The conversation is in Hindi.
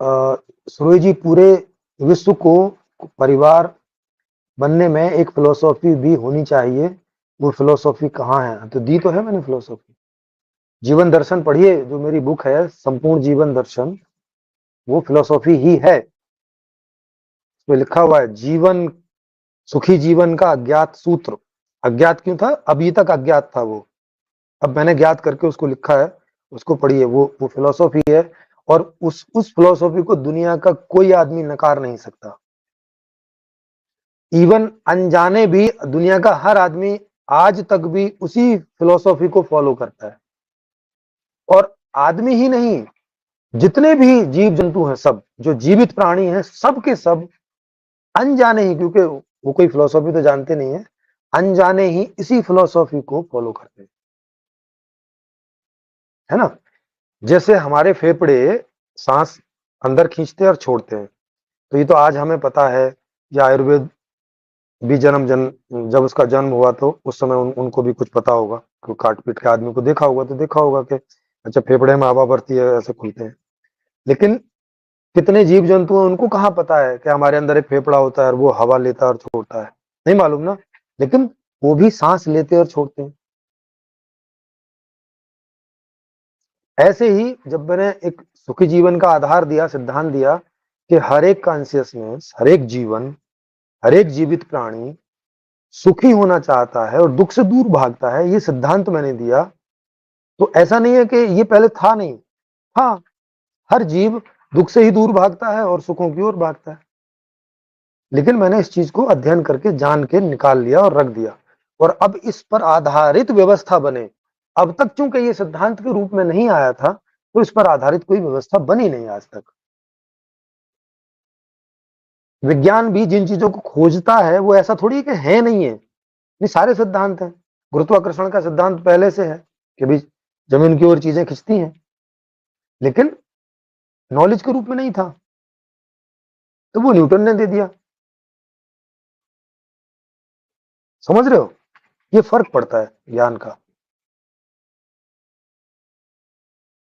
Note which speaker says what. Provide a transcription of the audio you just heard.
Speaker 1: सूर्य जी, पूरे विश्व को परिवार बनने में एक फिलोसॉफी भी होनी चाहिए। वो फिलोसॉफी कहाँ है? तो दी तो है मैंने फिलोसॉफी। जीवन दर्शन पढ़िए, जो मेरी बुक है संपूर्ण जीवन दर्शन, वो फिलोसॉफी ही है। उसमें लिखा हुआ है जीवन, सुखी जीवन का अज्ञात सूत्र। अज्ञात क्यों था? अभी तक अज्ञात था वो, अब मैंने ज्ञात करके उसको लिखा है। उसको पढ़िए, वो फिलोसॉफी है। और उस फिलोसॉफी को दुनिया का कोई आदमी नकार नहीं सकता। इवन अनजाने भी दुनिया का हर आदमी आज तक भी उसी फिलोसॉफी को फॉलो करता है। और आदमी ही नहीं, जितने भी जीव जंतु हैं, सब जो जीवित प्राणी हैं, सब के सब अनजाने ही, क्योंकि वो कोई फिलोसॉफी तो जानते नहीं है, अनजाने ही इसी फिलोसॉफी को फॉलो करते हैं, है ना। जैसे हमारे फेफड़े सांस अंदर खींचते और छोड़ते हैं, तो ये तो आज हमें पता है। या आयुर्वेद भी जब उसका जन्म हुआ तो उस समय उनको भी कुछ पता होगा, तो काट पीट के आदमी को देखा होगा तो देखा होगा कि अच्छा, फेफड़े में हवा भरती है, ऐसे खुलते हैं। लेकिन कितने जीव जंतु हैं, उनको कहाँ पता है कि हमारे अंदर एक फेफड़ा होता है और वो हवा लेता है और छोड़ता है? नहीं मालूम ना। लेकिन वो भी सांस लेते और छोड़ते हैं। ऐसे ही जब मैंने एक सुखी जीवन का आधार दिया, सिद्धांत दिया कि हर एक कॉन्शियसनेस, हर एक जीवन, हर एक जीवित प्राणी सुखी होना चाहता है और दुख से दूर भागता है, ये सिद्धांत मैंने दिया। तो ऐसा नहीं है कि ये पहले था नहीं, हाँ, हर जीव दुख से ही दूर भागता है और सुखों की ओर भागता है। लेकिन मैंने इस चीज को अध्ययन करके जान के निकाल लिया और रख दिया, और अब इस पर आधारित व्यवस्था बने। अब तक चूंकि ये सिद्धांत के रूप में नहीं आया था, तो इस पर आधारित कोई व्यवस्था बनी नहीं आज तक। विज्ञान भी जिन चीजों को खोजता है वो ऐसा थोड़ी कि है नहीं है, ये सारे सिद्धांत हैं। गुरुत्वाकर्षण का सिद्धांत पहले से है कि भाई जमीन की ओर चीजें खिंचती हैं, लेकिन नॉलेज के रूप में नहीं था, तो वो न्यूटन ने दे दिया। समझ रहे हो? ये फर्क पड़ता है ज्ञान का।